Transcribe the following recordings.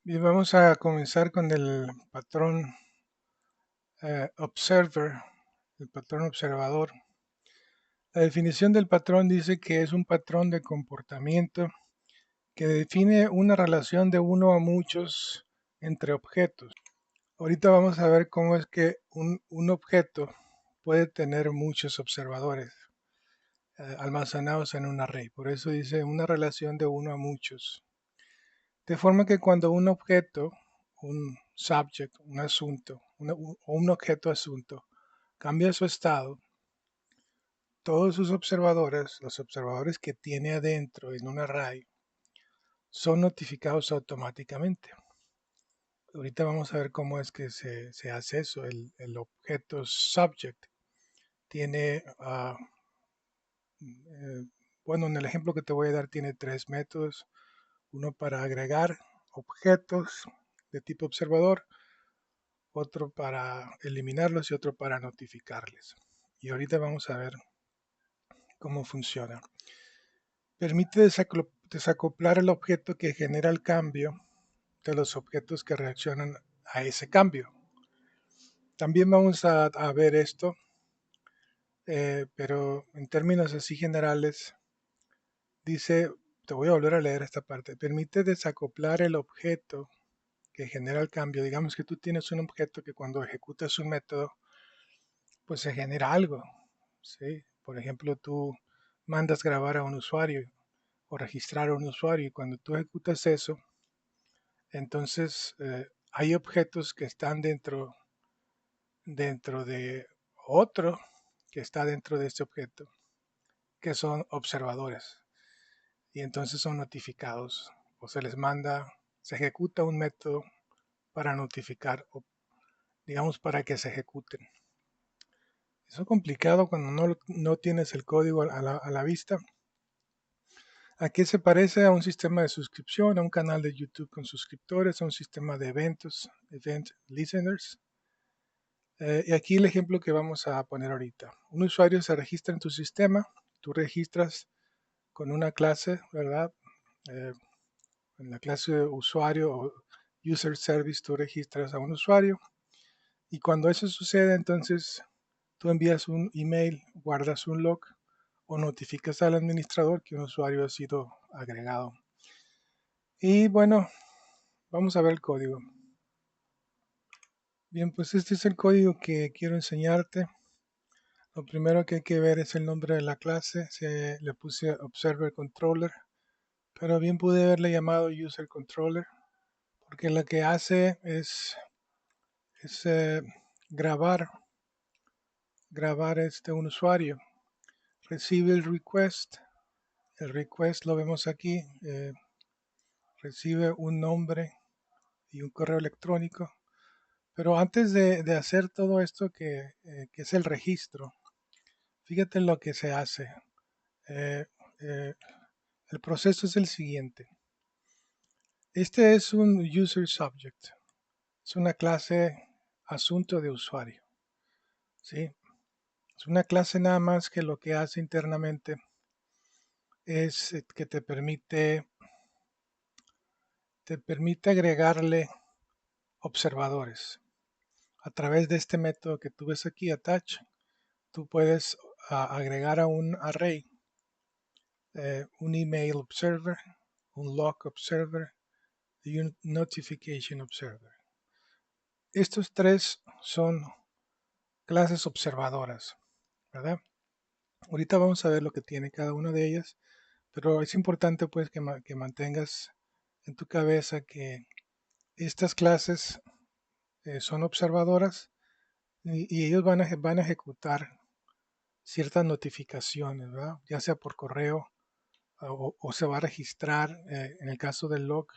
Bien, vamos a comenzar con el patrón observer, el patrón observador. La definición del patrón dice que es un patrón de comportamiento que define una relación de uno a muchos entre objetos. Ahorita vamos a ver cómo es que un objeto puede tener muchos observadores almacenados en un array. Por eso dice una relación de uno a muchos. De forma que cuando un objeto, un subject, un asunto, o un objeto asunto, cambia su estado, todos sus observadores, los observadores que tiene adentro en un array, son notificados automáticamente. Ahorita vamos a ver cómo es que se hace eso. El objeto subject tiene, bueno, en el ejemplo que te voy a dar tiene tres métodos. Uno para agregar objetos de tipo observador, otro para eliminarlos y otro para notificarles. Y ahorita vamos a ver cómo funciona. Permite desacoplar el objeto que genera el cambio de los objetos que reaccionan a ese cambio. También vamos a ver esto, pero en términos así generales, dice, te voy a volver a leer esta parte, permite desacoplar el objeto que genera el cambio. Digamos que tú tienes un objeto que cuando ejecutas un método, pues se genera algo, ¿sí? Por ejemplo, tú mandas grabar a un usuario o registrar a un usuario y cuando tú ejecutas eso, entonces hay objetos que están dentro de otro que está dentro de este objeto, que son observadores y entonces son notificados o se les manda, se ejecuta un método para notificar o digamos para que se ejecuten. Eso es complicado cuando no tienes el código a la vista. ¿A qué se parece? A un sistema de suscripción, a un canal de YouTube con suscriptores, a un sistema de eventos, event listeners. Y aquí el ejemplo que vamos a poner ahorita. Un usuario se registra en tu sistema, tú registras con una clase, ¿verdad? Eh, en la clase de usuario o user service tú registras a un usuario y cuando eso sucede entonces tú envías un email, guardas un log o notificas al administrador que un usuario ha sido agregado. Y bueno, vamos a ver el código. Bien, pues este es el código que quiero enseñarte. Lo primero que hay que ver es el nombre de la clase. Le puse Observer Controller, pero bien pude haberle llamado User Controller, porque lo que hace es grabar un usuario. Recibe el request lo vemos aquí, recibe un nombre y un correo electrónico. Pero antes de hacer todo esto que es el registro, fíjate lo que se hace. Eh, eh, el proceso es el siguiente. Este es un user subject. Es una clase asunto de usuario. ¿Sí? Es una clase nada más que lo que hace internamente es que te permite agregarle observadores. A través de este método que tú ves aquí, attach, tú puedes agregar a un array un email observer, un log observer y un notification observer. Estos tres son clases observadoras, ¿verdad? Ahorita vamos a ver lo que tiene cada una de ellas, pero es importante pues que mantengas en tu cabeza que estas clases son observadoras y ellos van a ejecutar ciertas notificaciones, ¿verdad? Ya sea por correo o se va a registrar en el caso del log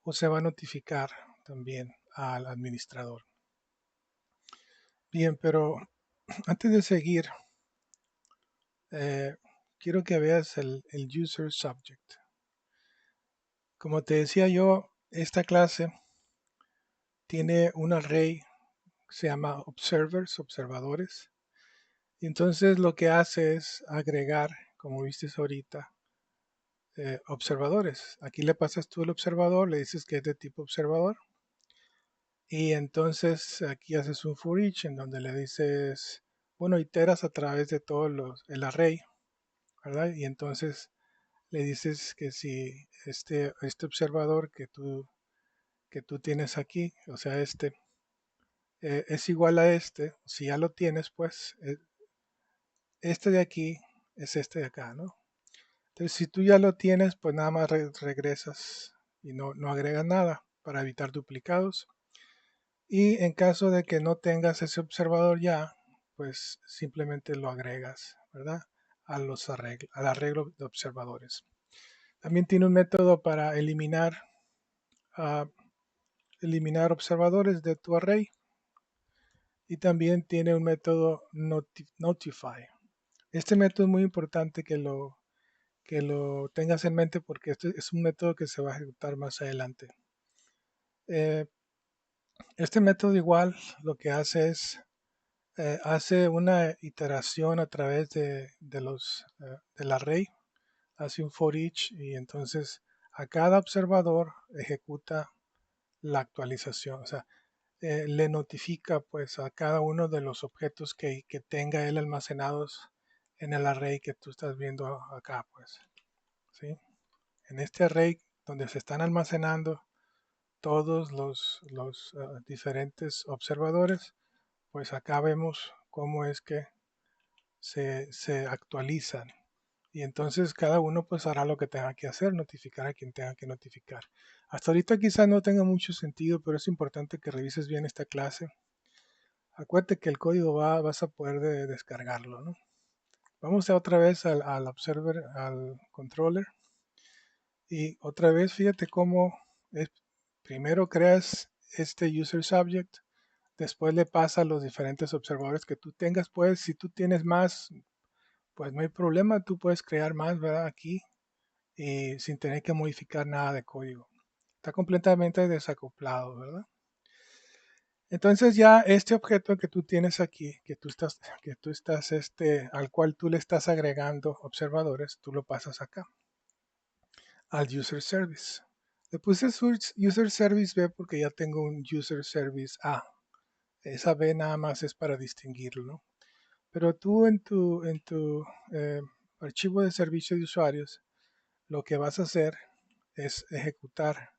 o se va a notificar también al administrador. Bien, pero antes de seguir, eh, quiero que veas el user subject. Como te decía yo, esta clase tiene un array que se llama observers, observadores. Y entonces lo que hace es agregar, como viste ahorita, observadores. Aquí le pasas tú el observador, le dices que es de tipo observador. Y entonces aquí haces un for each en donde le dices, bueno, iteras a través de todo el array, ¿verdad? Y entonces le dices que si este observador que tú tienes aquí, o sea, es igual a este, si ya lo tienes, pues este de aquí es este de acá, ¿no? Entonces, si tú ya lo tienes, pues nada más regresas y no agregas nada para evitar duplicados. Y en caso de que no tengas ese observador ya, pues simplemente lo agregas, ¿verdad? Al arreglo de observadores. También tiene un método para ah, eliminar observadores de tu array. Y también tiene un método notify. Este método es muy importante que lo tengas en mente porque este es un método que se va a ejecutar más adelante. Eh, este método igual lo que hace es hace una iteración a través del array, hace un for each y entonces a cada observador ejecuta la actualización, o sea, le notifica pues a cada uno de los objetos que tenga él almacenados en el array que tú estás viendo acá, pues, ¿sí? En este array donde se están almacenando todos los diferentes observadores, pues acá vemos cómo es que se actualizan. Y entonces cada uno pues hará lo que tenga que hacer, notificar a quien tenga que notificar. Hasta ahorita quizás no tenga mucho sentido, pero es importante que revises bien esta clase. Acuérdate que el código vas a poder descargarlo, ¿no? Vamos a otra vez al observer, al controller. Y otra vez fíjate cómo es, primero creas este user subject, después le pasa los diferentes observadores que tú tengas. Pues si tú tienes más, pues no hay problema, tú puedes crear más, ¿verdad? Aquí y sin tener que modificar nada de código. Está completamente desacoplado, ¿verdad? Entonces ya este objeto que tú tienes aquí, al cual tú le estás agregando observadores, tú lo pasas acá, al user service. Le puse user service B porque ya tengo un user service A. Esa B nada más es para distinguirlo, ¿no? Pero tú en tu archivo de servicio de usuarios, lo que vas a hacer es ejecutar.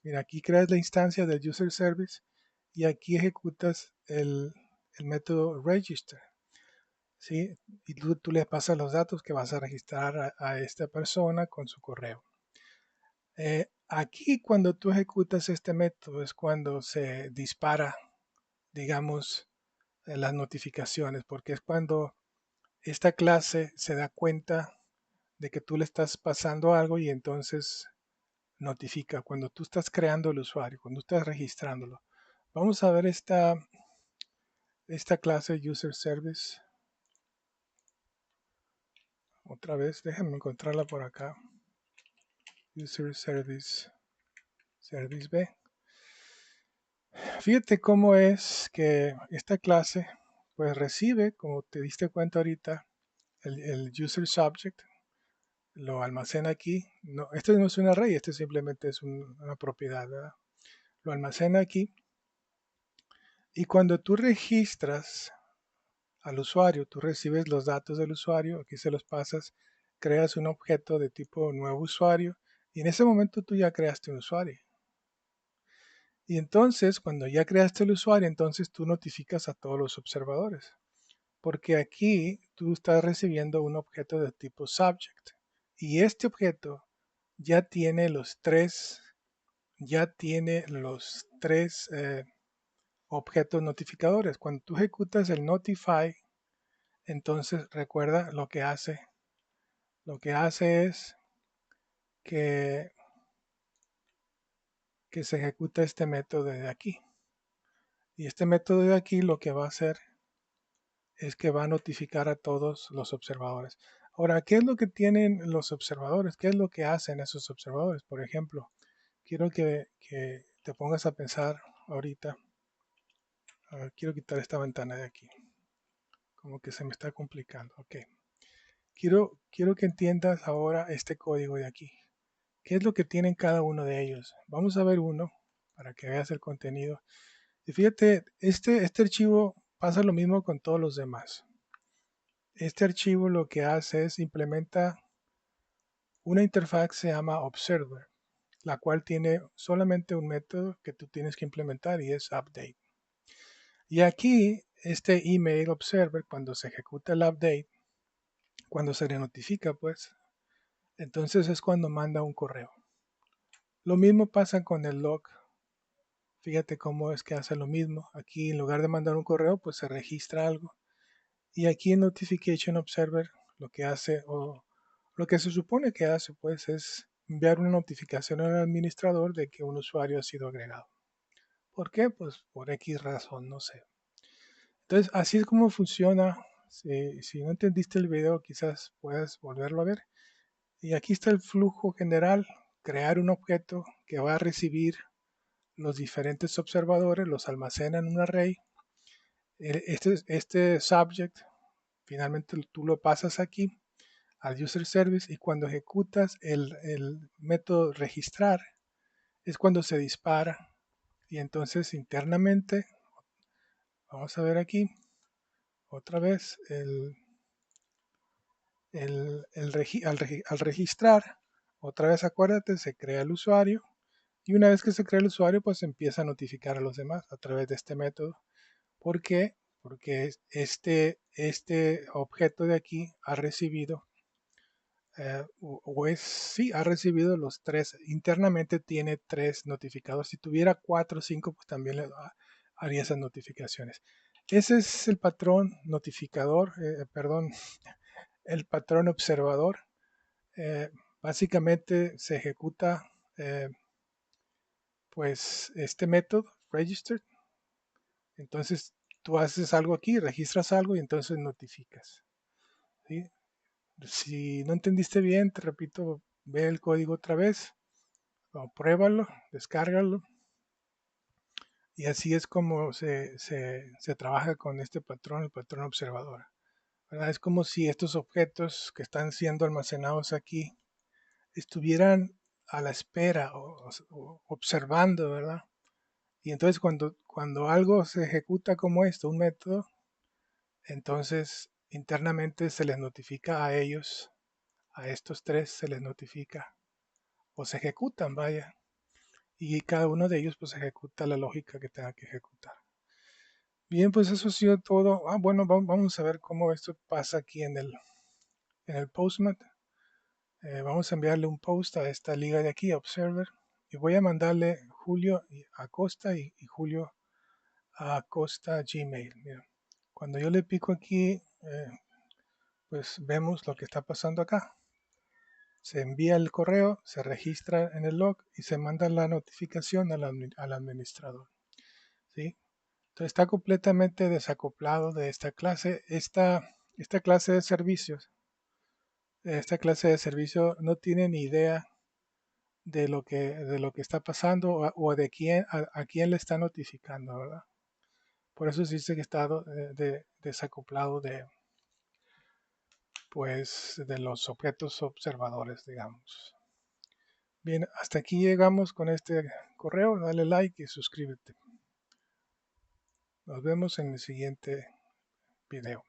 Mira, aquí creas la instancia del user service y aquí ejecutas el método register, ¿sí? Y tú le pasas los datos que vas a registrar a esta persona con su correo. Aquí cuando tú ejecutas este método es cuando se dispara, digamos, las notificaciones, porque es cuando esta clase se da cuenta de que tú le estás pasando algo y entonces notifica cuando tú estás creando el usuario, cuando estás registrándolo. Vamos a ver esta clase user service. Otra vez, déjenme encontrarla por acá. User service, service B. Fíjate cómo es que esta clase pues recibe, como te diste cuenta ahorita, el user subject, lo almacena aquí. No, este no es un array, este simplemente es una propiedad, ¿verdad? Lo almacena aquí. Y cuando tú registras al usuario, tú recibes los datos del usuario, aquí se los pasas, creas un objeto de tipo nuevo usuario y en ese momento tú ya creaste un usuario. Y entonces, cuando ya creaste el usuario, entonces tú notificas a todos los observadores, porque aquí tú estás recibiendo un objeto de tipo subject y este objeto ya tiene los tres objetos notificadores. Cuando tú ejecutas el notify, entonces recuerda lo que hace. Lo que hace es que, que se ejecuta este método de aquí. Y este método de aquí lo que va a hacer es que va a notificar a todos los observadores. Ahora, ¿qué es lo que tienen los observadores? ¿Qué es lo que hacen esos observadores? Por ejemplo, quiero que te pongas a pensar ahorita. A ver, quiero quitar esta ventana de aquí. Como que se me está complicando. Ok. quiero que entiendas ahora este código de aquí. ¿Qué es lo que tienen cada uno de ellos? Vamos a ver uno para que veas el contenido. Y fíjate, este archivo pasa lo mismo con todos los demás. Este archivo lo que hace es implementa una interfaz que se llama Observer, la cual tiene solamente un método que tú tienes que implementar y es update. Y aquí, este email observer, cuando se ejecuta el update, cuando se le notifica, pues, entonces es cuando manda un correo. Lo mismo pasa con el log. Fíjate cómo es que hace lo mismo. Aquí, en lugar de mandar un correo, pues se registra algo. Y aquí en Notification Observer, lo que hace, o lo que se supone que hace, pues, es enviar una notificación al administrador de que un usuario ha sido agregado. ¿Por qué? Pues por X razón, no sé. Entonces, así es como funciona. Si no entendiste el video, quizás puedas volverlo a ver. Y aquí está el flujo general. Crear un objeto que va a recibir los diferentes observadores, los almacena en un array. Este subject, finalmente tú lo pasas aquí al user service y cuando ejecutas el método registrar es cuando se dispara y entonces internamente, vamos a ver aquí, otra vez, al registrar, otra vez acuérdate, se crea el usuario y una vez que se crea el usuario, pues empieza a notificar a los demás a través de este método. ¿Por qué? Porque este objeto de aquí ha recibido, sí, ha recibido los tres, internamente tiene tres notificadores. Si tuviera cuatro o cinco, pues también haría esas notificaciones. Ese es el patrón notificador, perdón, el patrón observador. Eh, Básicamente se ejecuta pues este método, register. Entonces tú haces algo aquí, registras algo y entonces notificas. ¿Sí? Si no entendiste bien, te repito, ve el código otra vez, o pruébalo, descárgalo. Y así es como se trabaja con este patrón, el patrón observador. ¿Verdad? Es como si estos objetos que están siendo almacenados aquí estuvieran a la espera o observando, ¿verdad? Y entonces cuando algo se ejecuta como esto, un método, entonces internamente se les notifica a ellos, a estos tres se les notifica o se ejecutan, vaya. Y cada uno de ellos pues ejecuta la lógica que tenga que ejecutar. Bien, pues eso ha sido todo. Bueno, vamos a ver cómo esto pasa aquí en el Postman. Vamos a enviarle un post a esta liga de aquí, Observer, y voy a mandarle Julio Acosta y Julio Acosta Gmail. Mira, cuando yo le pico aquí, pues vemos lo que está pasando acá. Se envía el correo, se registra en el log y se manda la notificación al administrador. ¿Sí? Entonces está completamente desacoplado de esta clase. Esta clase de servicios, esta clase de servicio no tiene ni idea de lo que está pasando o de quién, a quién le está notificando, ¿verdad? Por eso se dice que está desacoplado pues, de los objetos observadores, digamos. Bien, hasta aquí llegamos con este correo. Dale like y suscríbete. Nos vemos en el siguiente video.